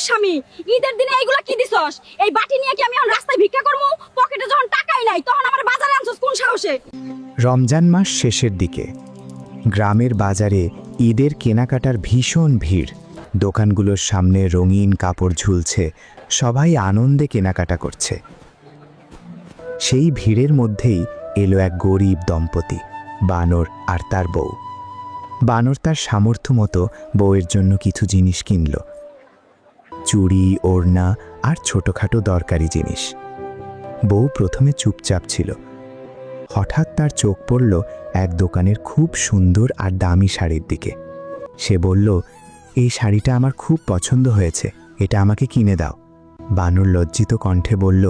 স্বামী, ঈদের দিনে এইগুলা কি দিছস? এই বাটি নিয়ে কি আমি এখন রাস্তায় ভিক্ষা করবো? পকেটে যখন টাকাই নাই তখন আমার বাজারে আনছস কোন সাহসে? রমজান মাস শেষের দিকে গ্রামের বাজারে ঈদের কেনাকাটার ভীষণ ভিড়। দোকানগুলোর সামনে রঙিন কাপড় ঝুলছে, সবাই আনন্দে কেনাকাটা করছে। সেই ভিড়ের মধ্যেই এলো এক গরিব দম্পতি, বানর আর তার বউ। বানর তার সামর্থ্য মতো বউয়ের জন্য কিছু জিনিস কিনল, চুড়ি, ওড়না আর ছোটখাটো দরকারি জিনিস। বউ প্রথমে চুপচাপ ছিল। হঠাৎ তার চোখ পড়ল এক দোকানের খুব সুন্দর আর দামি শাড়ির দিকে। সে বলল, এই শাড়িটা আমার খুব পছন্দ হয়েছে, এটা আমাকে কিনে দাও। বানর লজ্জিত কণ্ঠে বলল,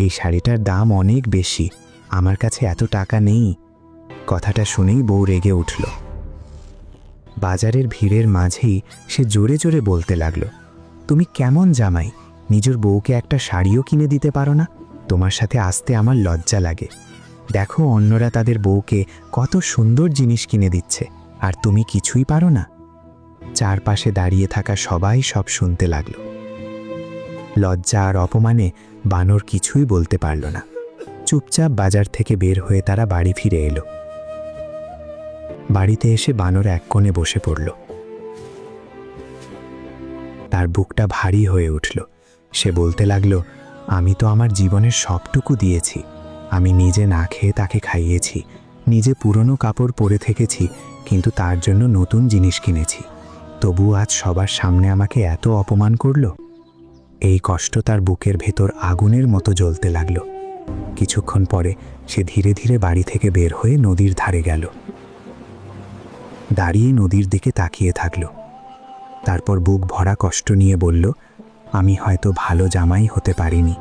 এই শাড়িটার দাম অনেক বেশি, আমার কাছে এত টাকা নেই। কথাটা শুনেই বউ রেগে উঠল। বাজারের ভিড়ের মাঝেই সে জোরে জোরে বলতে লাগলো, তুমি কেমন জামাই, নিজের বউকে একটা শাড়িও কিনে দিতে পারো না? তোমার সাথে আসতে আমার লজ্জা লাগে। দেখো অন্যরা তাদের বউকে কত সুন্দর জিনিস কিনে দিচ্ছে, আর তুমি কিছুই পারো না। চারপাশে দাঁড়িয়ে থাকা সবাই সব শুনতে লাগলো। লজ্জা আর অপমানে বানর কিছুই বলতে পারল না। চুপচাপ বাজার থেকে বের হয়ে তারা বাড়ি ফিরে এলো। বাড়িতে এসে বানর এক কোণে বসে পড়ল। তার বুকটা ভারী হয়ে উঠল। সে বলতে লাগলো, আমি তো আমার জীবনের সবটুকু দিয়েছি। আমি নিজে না খেয়ে তাকে খাইয়েছি, নিজে পুরনো কাপড় পরে থেকেছি, কিন্তু তার জন্য নতুন জিনিস কিনেছি। তবু আজ সবার সামনে আমাকে এত অপমান করল। এই কষ্ট তার বুকের ভেতর আগুনের মতো জ্বলতে লাগলো। কিছুক্ষণ পরে সে ধীরে ধীরে বাড়ি থেকে বের হয়ে নদীর ধারে গেল। দাঁড়িয়ে নদীর দিকে তাকিয়ে থাকল। তারপর বুক ভরা কষ্ট নিয়ে বলল, আমি হয়তো ভালো জামাই হতে পারিনি।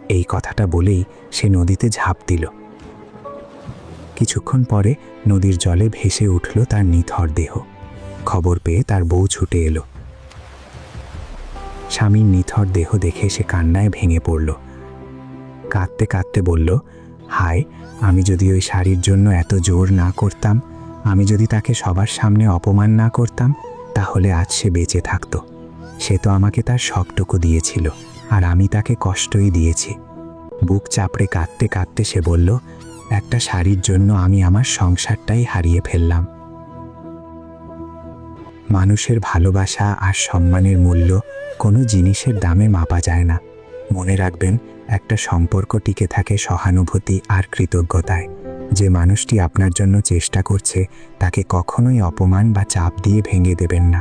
এই কথাটা বলেই সে নদীতে ঝাঁপ দিল। কিছুক্ষণ পরে নদীর জলে ভেসে উঠল তার নিথর দেহ। খবর পেয়ে তার বউ ছুটে এলো। স্বামীর নিথর দেহ দেখে সে কান্নায় ভেঙে পড়ল। কাঁদতে কাঁদতে বলল, হায়, আমি যদি ওই শাড়ির জন্য এত জোর না করতাম, আমি যদি তাকে সবার সামনে অপমান না করতাম, তাহলে আজ সে বেঁচে থাকত। সে তো আমাকে তার সবটুকু দিয়েছিল, আর আমি তাকে কষ্টই দিয়েছি। বুক চাপড়ে কাঁদতে কাঁদতে সে বলল, একটা শাড়ির জন্য আমি আমার সংসারটাই হারিয়ে ফেললাম। মানুষের ভালোবাসা আর সম্মানের মূল্য কোনো জিনিসের দামে মাপা যায় না। মনে রাখবেন, একটা সম্পর্ক টিকে থাকে সহানুভূতি আর কৃতজ্ঞতায়। যে মানুষটি আপনার জন্য চেষ্টা করছে, তাকে কখনোই অপমান বা চাপ দিয়ে ভেঙে দেবেন না।